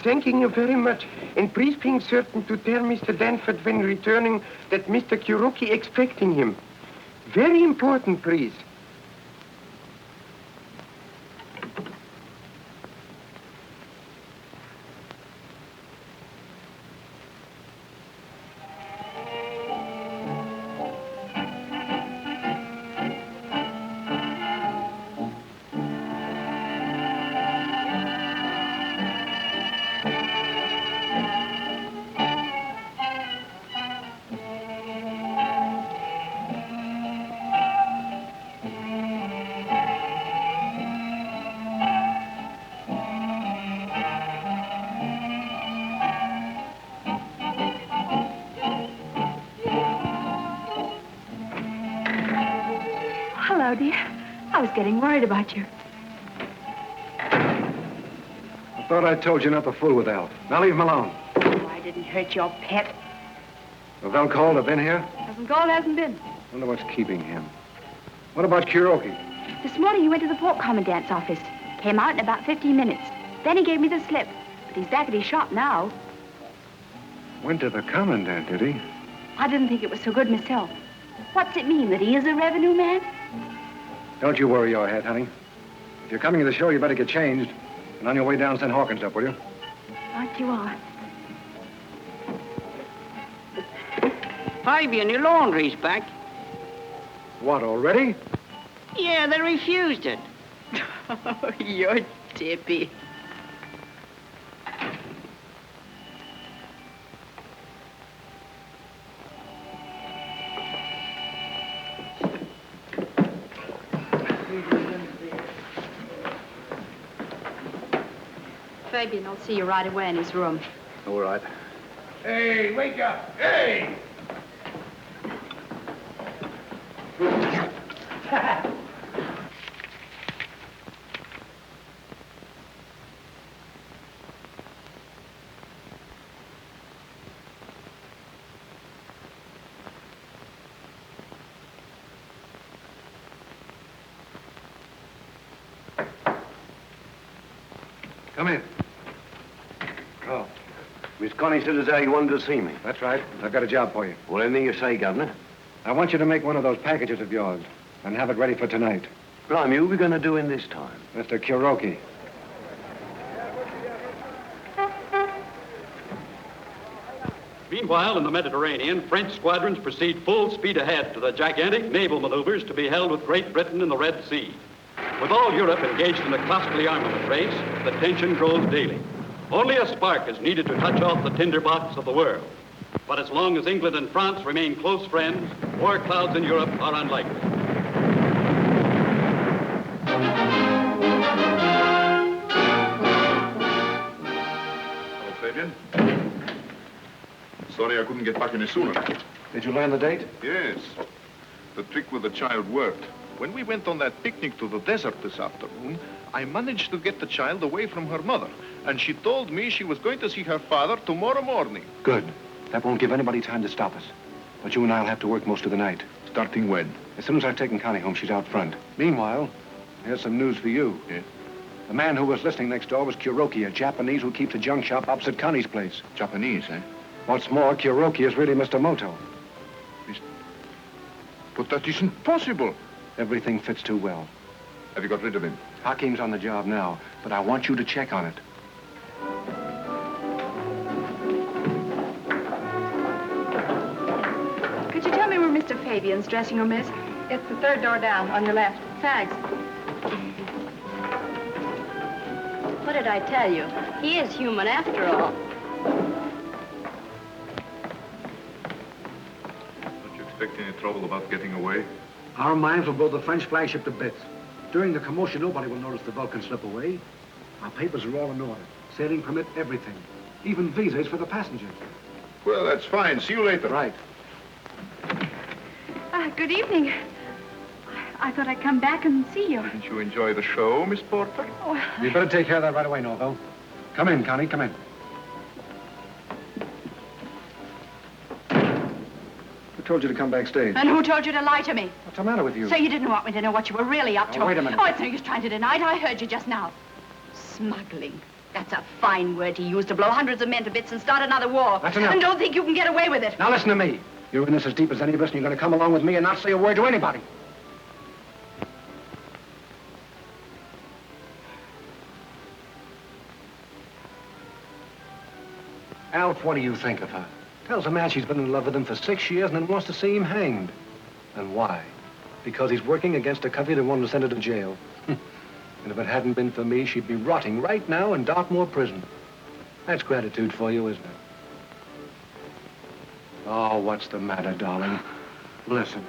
Thanking you very much. And please being certain to tell Mr. Danforth when returning that Mr. Kuroki expecting him. Very important, please. Hello, dear. I was getting worried about you. I thought I told you not to fool with Al. Now leave him alone. Oh, I didn't hurt your pet. Lavelle called, have been here? Hasn't called, hasn't been. Wonder what's keeping him. What about Kuroki? This morning he went to the port commandant's office. Came out in about 15 minutes. Then he gave me the slip. But he's back at his shop now. Went to the commandant, did he? I didn't think it was so good myself. What's it mean, that he is a revenue man? Don't you worry your head, honey. If you're coming to the show, you better get changed. And on your way down, send Hawkins up, will you? Right you are. Fabian, your laundry's back. What, already? Yeah, they refused it. Oh, you're dippy. Fabian, I'll see you right away in his room. All right. Hey, wake up! Hey! Come in. Oh. Miss Connie said as how you wanted to see me. That's right. I've got a job for you. Well, anything you say, Governor. I want you to make one of those packages of yours and have it ready for tonight. Blimey, who are we going to do in this time? Mr. Kuroki. Meanwhile, in the Mediterranean, French squadrons proceed full speed ahead to the gigantic naval maneuvers to be held with Great Britain in the Red Sea. With all Europe engaged in the costly armament race, the tension grows daily. Only a spark is needed to touch off the tinderbox of the world. But as long as England and France remain close friends, war clouds in Europe are unlikely. Hello, Fabian. Sorry I couldn't get back any sooner. Did you learn the date? Yes. The trick with the child worked. When we went on that picnic to the desert this afternoon, I managed to get the child away from her mother, and she told me she was going to see her father tomorrow morning. Good. That won't give anybody time to stop us. But you and I'll have to work most of the night. Starting when? As soon as I've taken Connie home, she's out front. Meanwhile, here's some news for you. Yeah? The man who was listening next door was Kuroki, a Japanese who keeps a junk shop opposite Connie's place. Japanese, eh? What's more, Kuroki is really Mr. Moto. But that isn't possible. Everything fits too well. Have you got rid of him? Hakim's on the job now, but I want you to check on it. Could you tell me where Mr. Fabian's dressing room is? It's the third door down, on your left. Thanks. What did I tell you? He is human after all. Don't you expect any trouble about getting away? Our mines will blow the French flagship to bits. During the commotion, nobody will notice the Vulcan slip away. Our papers are all in order. Sailing permit, everything. Even visas for the passengers. Well, that's fine. See you later. Right. Good evening. I thought I'd come back and see you. Didn't you enjoy the show, Miss Porter? Oh, You better take care of that right away, Norville. Come in, Connie, come in. Who told you to come backstage? and who told you to lie to me? What's the matter with you? So you didn't want me to know what you were really up to? Now, wait a minute. Oh, it's no use trying to deny it. I heard you just now. Smuggling. That's a fine word to use to blow hundreds of men to bits and start another war. That's enough. And don't think you can get away with it. Now listen to me. You're in this as deep as any of us, and you're going to come along with me and not say a word to anybody. Alf, what do you think of her? Tells a man she's been in love with him for 6 years and then wants to see him hanged. And why? Because he's working against a company that wanted to send her to jail. And if it hadn't been for me, she'd be rotting right now in Dartmoor prison. That's gratitude for you, isn't it? Oh, what's the matter, darling? Listen,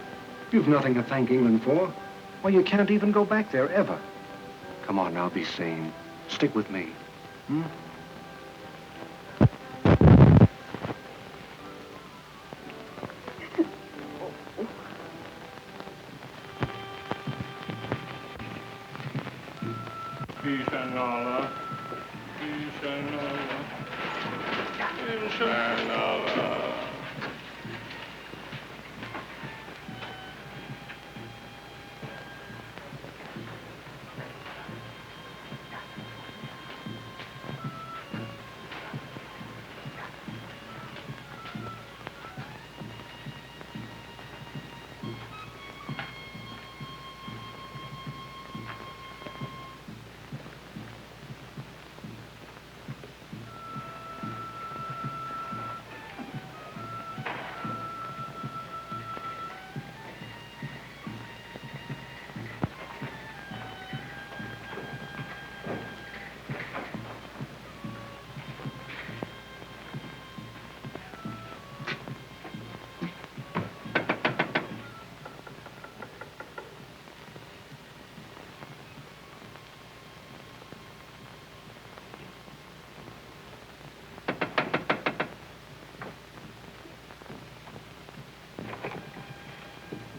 you've nothing to thank England for. Why, you can't even go back there, ever. Come on now, be sane. Stick with me. Hmm? Peace and Allah. Peace and Allah.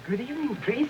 Good evening, please.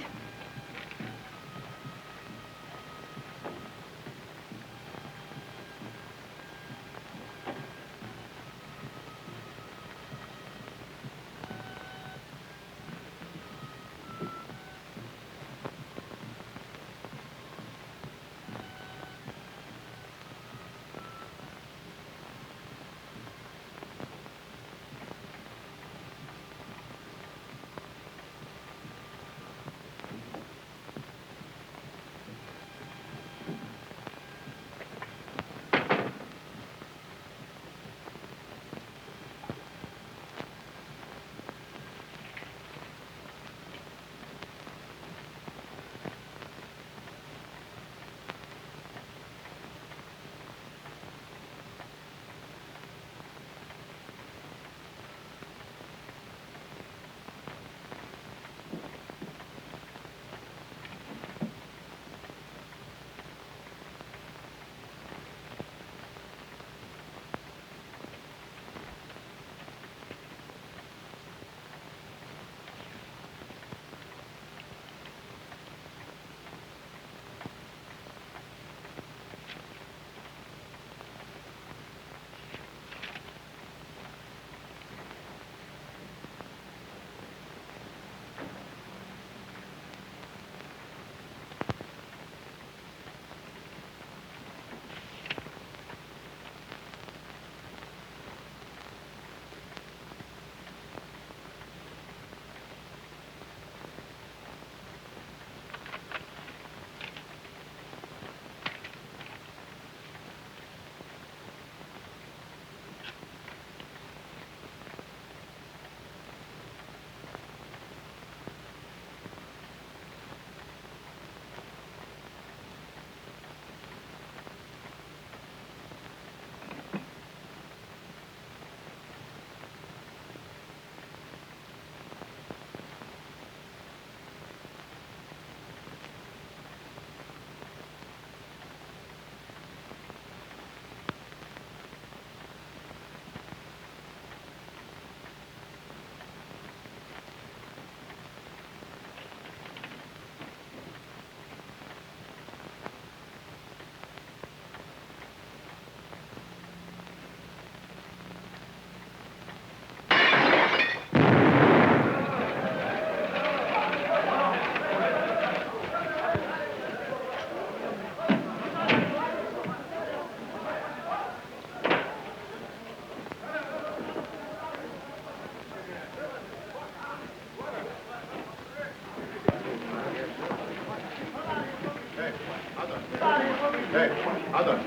Other.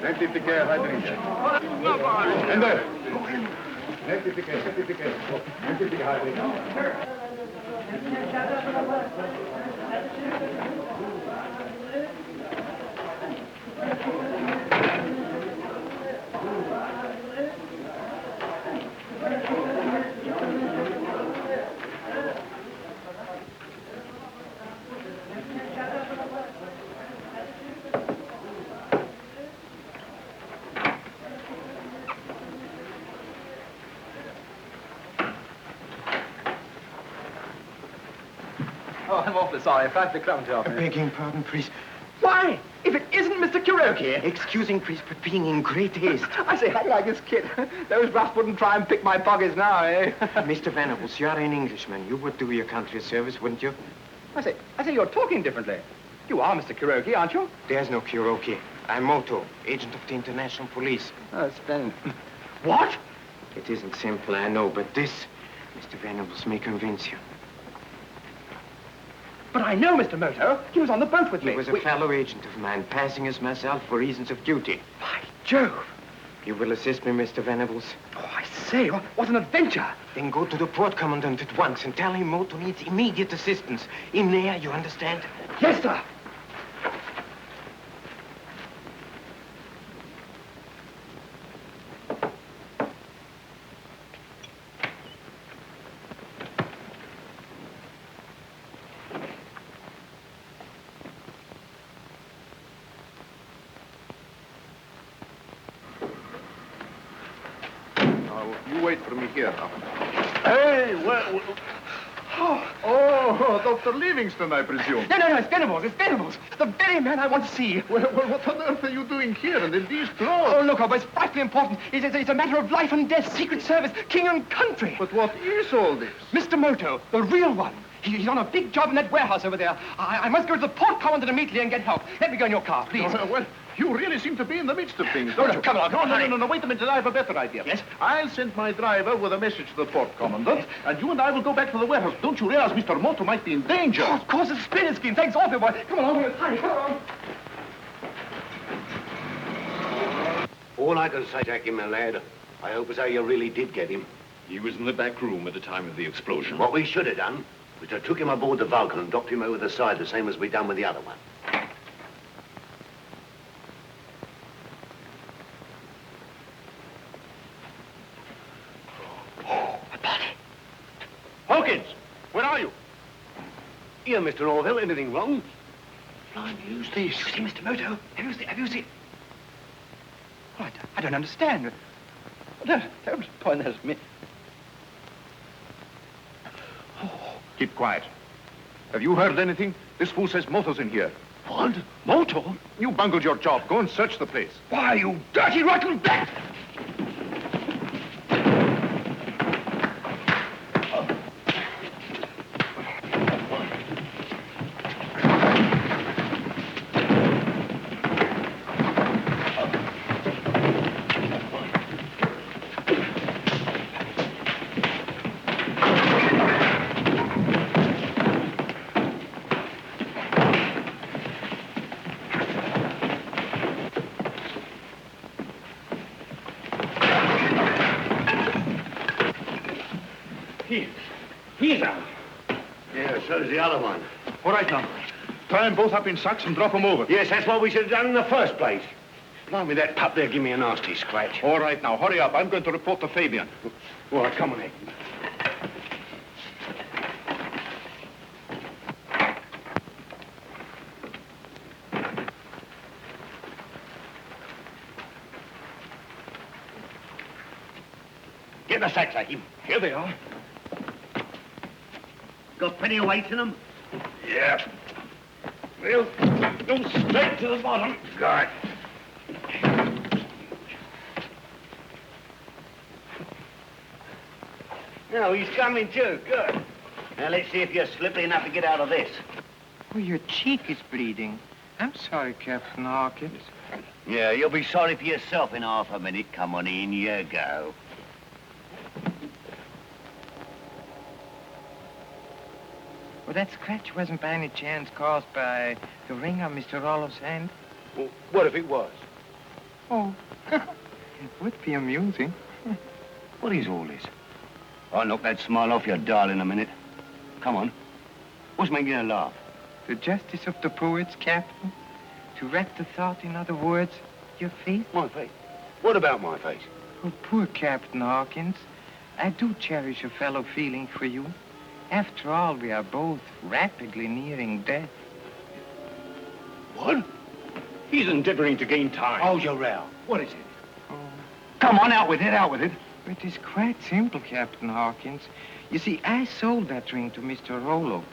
Rectifiquer, Heidringer. Ende. Rectifiquer, rectifiquer. Rectifiquer, Heidringer. Oh, I'm awfully sorry. I forgot to come to you. Begging pardon, please. Why? If it isn't Mr. Mr. Kuroki. Excusing, please, but being in great haste. I say, how do you like this kid? Those roughs wouldn't try and pick my pockets now, eh? Mr. Venables, you're an Englishman. You would do your country a service, wouldn't you? I say, you're talking differently. You are Mr. Kuroki, aren't you? There's no Kuroki. I'm Moto, agent of the international police. Oh, splendid. What? It isn't simple, I know, but this, Mr. Venables, may convince you. But I know Mr. Moto. He was on the boat with me. He was a fellow agent of mine, passing as myself for reasons of duty. By Jove. You will assist me, Mr. Venables? Oh, I say, what an adventure. Then go to the port commandant at once and tell him Moto needs immediate assistance. In there, you understand? Yes, sir. You wait for me here. Hey, well... Oh, Dr. Livingston, I presume. No, it's Venables. It's Venables. The very man I want to see. Well, what on earth are you doing here and in these clothes? Oh, look, it's frightfully important. It's a matter of life and death, Secret Service, king and country. But what is all this? Mr. Moto, the real one. He's on a big job in that warehouse over there. I must go to the port commandant immediately and get help. Let me go in your car, please. Well, you really seem to be in the midst of things, don't you? Come on, No, wait a minute. I have a better idea. Yes? I'll send my driver with a message to the port commandant, and you and I will go back to the warehouse. Don't you realize Mr. Moto might be in danger? Oh, of course, it's a splendid scheme. Thanks awfully, boy. Come on, hurry, come on. All I can say, Jackie, my lad, I hope as how you really did get him. He was in the back room at the time of the explosion. What we should have done was to took him aboard the Vulcan and dropped him over the side, the same as we done with the other one. Hawkins, where are you? Here, Mr. Orville, anything wrong? Blimey, who's this? Have you seen Mr. Moto? Have you seen... Oh, I don't understand. Don't point that at me. Keep quiet. Have you heard anything? This fool says Moto's in here. What? Moto? You bungled your job. Go and search the place. Why, you dirty, rotten bat! He's out. Yeah, so's the other one. All right, now. Tie them both up in sacks and drop them over. Yes, that's what we should have done in the first place. Blimey, that pup there give me a nasty scratch. All right, now, hurry up. I'm going to report to Fabian. All right, come on, Egg. Get the sacks, Hakim. Here they are. Got plenty of weight in them? Yeah. Well, go straight to the bottom. Good. No, he's coming too. Good. Now, let's see if you're slippery enough to get out of this. Oh, your cheek is bleeding. I'm sorry, Captain Hawkins. Yeah, you'll be sorry for yourself in half a minute. Come on in, you go. Well, that scratch wasn't by any chance caused by the ring on Mr. Rollo's hand? Well, what if it was? Oh, it would be amusing. What is all this? I'll knock that smile off your doll in a minute. Come on. What's making you laugh? The justice of the poets, Captain. To wrap the thought in other words, your face. My face? What about my face? Oh, poor Captain Hawkins. I do cherish a fellow feeling for you. After all, we are both rapidly nearing death. What? He's endeavoring to gain time. Hold your row. What is it? Oh. Come on, out with it, out with it. It is quite simple, Captain Hawkins. You see, I sold that ring to Mr. Rollo.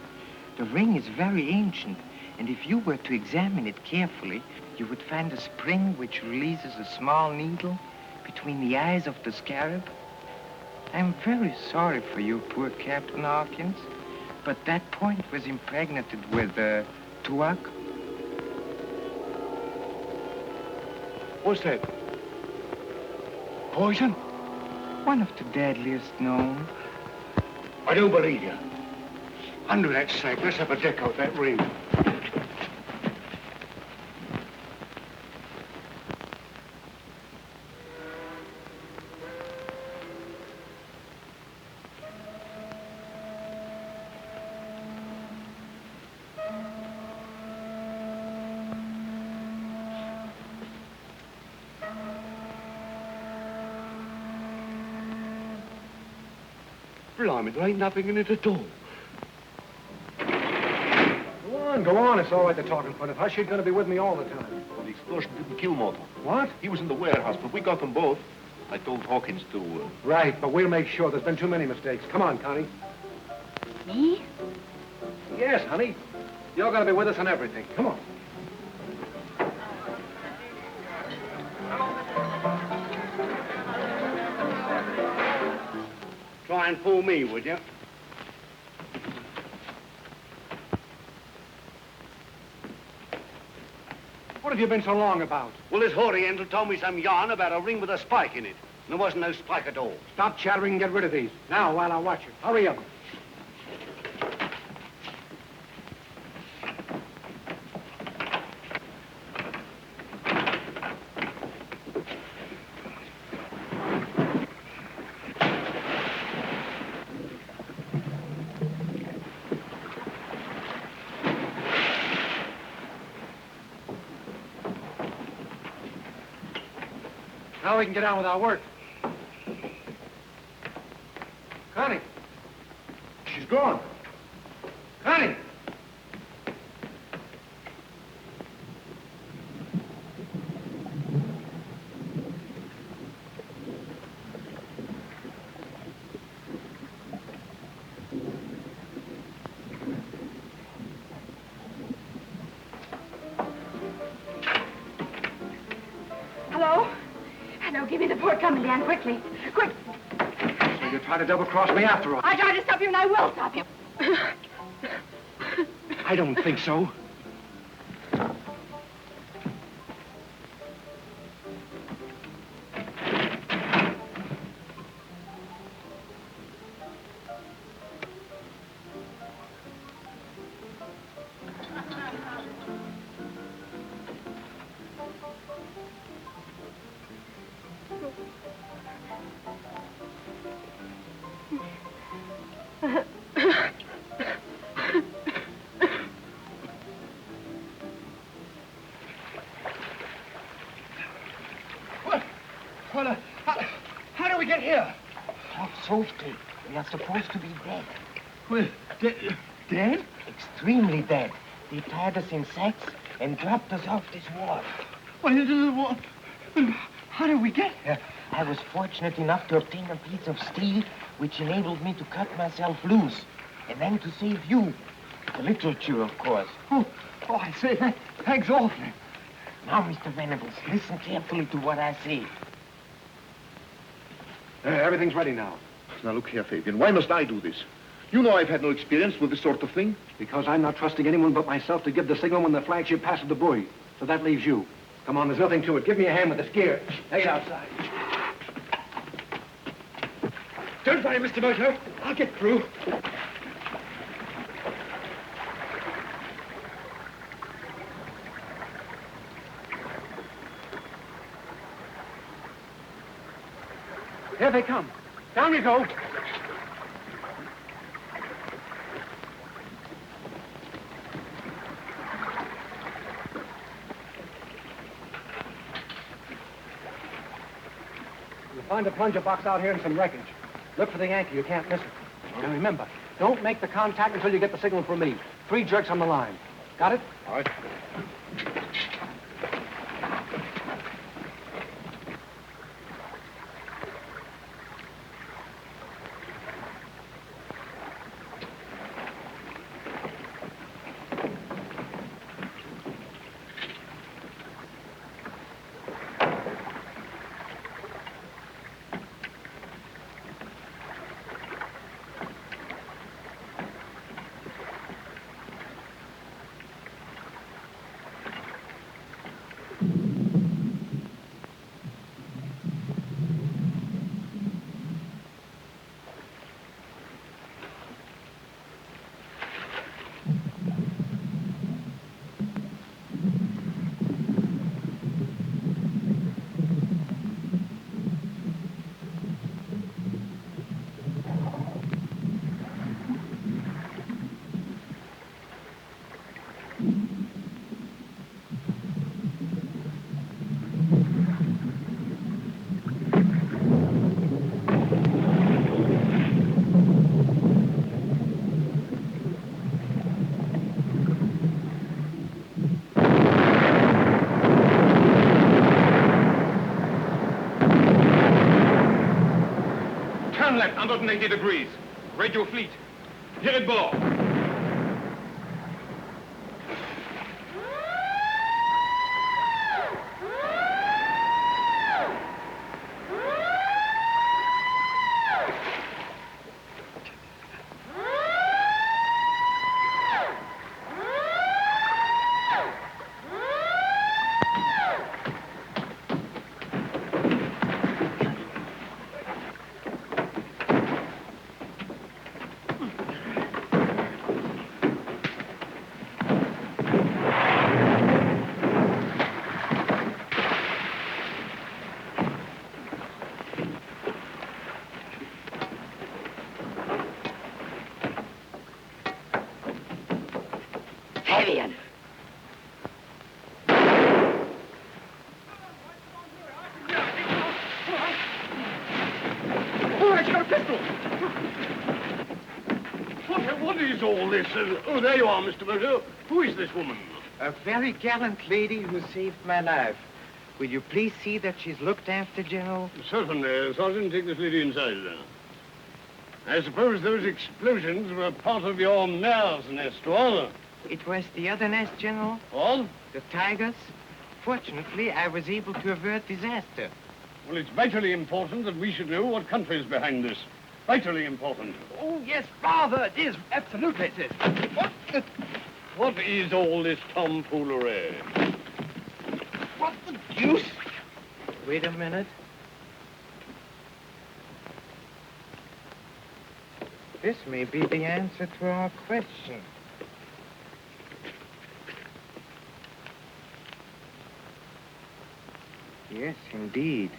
The ring is very ancient, and if you were to examine it carefully, you would find a spring which releases a small needle between the eyes of the scarab. I'm very sorry for you, poor Captain Hawkins, but that point was impregnated with, tuac. What's that? Poison? One of the deadliest known. I don't believe you. Under that sack, let's have a deck out that ring. Blimey, there ain't nothing in it at all. Go on. It's all right to talk in front of her. She's going to be with me all the time. Well, the explosion didn't kill Moto. What? He was in the warehouse, but we got them both. I told Hawkins to... Right, but we'll make sure. There's been too many mistakes. Come on, Connie. Me? Yes, honey. You're going to be with us on everything. Come on. Try and fool me, would you? What have you been so long about? Well, this Oriental told me some yarn about a ring with a spike in it. And there wasn't no spike at all. Stop chattering and get rid of these. Now, while I watch you. Hurry up. Now we can get on with our work. Connie. She's gone. Connie! Hello? Hello, give me the port coming down quickly. Quick. So you try to double-cross me after all. I tried to stop you and I will stop you. I don't think so. Well, how do we get here? Talk softly. We are supposed to be dead. Well, dead? Extremely dead. They tied us in sacks and dropped us off this wharf. Well, how did we get here? I was fortunate enough to obtain a piece of steel which enabled me to cut myself loose. And then to save you. The literature, of course. Oh, I say, thanks awfully. Now, Mr. Venables, listen carefully to what I say. Everything's ready now. Now, look here, Fabian. Why must I do this? You know I've had no experience with this sort of thing. Because I'm not trusting anyone but myself to give the signal when the flagship passes the buoy. So that leaves you. Come on, there's nothing to it. Give me a hand with this gear. Take it outside. Don't worry, Mr. Moto. I'll get through. Here they come. Down you go. You'll find a plunger box out here and some wreckage. Look for the anchor. You can't miss it. And remember, don't make the contact until you get the signal from me. 3 jerks on the line. Got it? All right. Turn left, 180 degrees. Radio fleet. Here it bore. Fabian. Oh, she's got a pistol. What is all this? Oh, there you are, Mr. Moto. Who is this woman? A very gallant lady who saved my life. Will you please see that she's looked after, General? Certainly. Sergeant, take this lady inside. I suppose those explosions were part of your mare's nest, was It was the other nest, General. What? The tigers. Fortunately, I was able to avert disaster. Well, it's vitally important that we should know what country is behind this. Vitally important. Oh, yes, rather, it is. Absolutely, it is. What is all this tomfoolery? What the deuce? Wait a minute. This may be the answer to our question. Yes, indeed.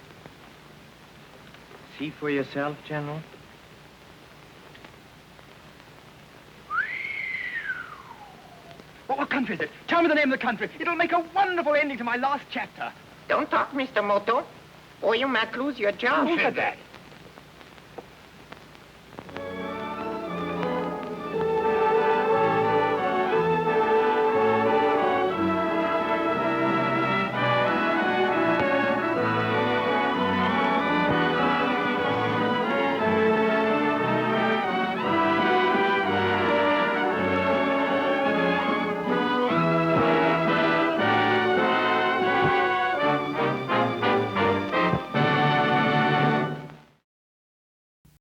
See for yourself, General. What country is it? Tell me the name of the country. It'll make a wonderful ending to my last chapter. Don't talk, Mr. Moto, or you might lose your job. Who said that?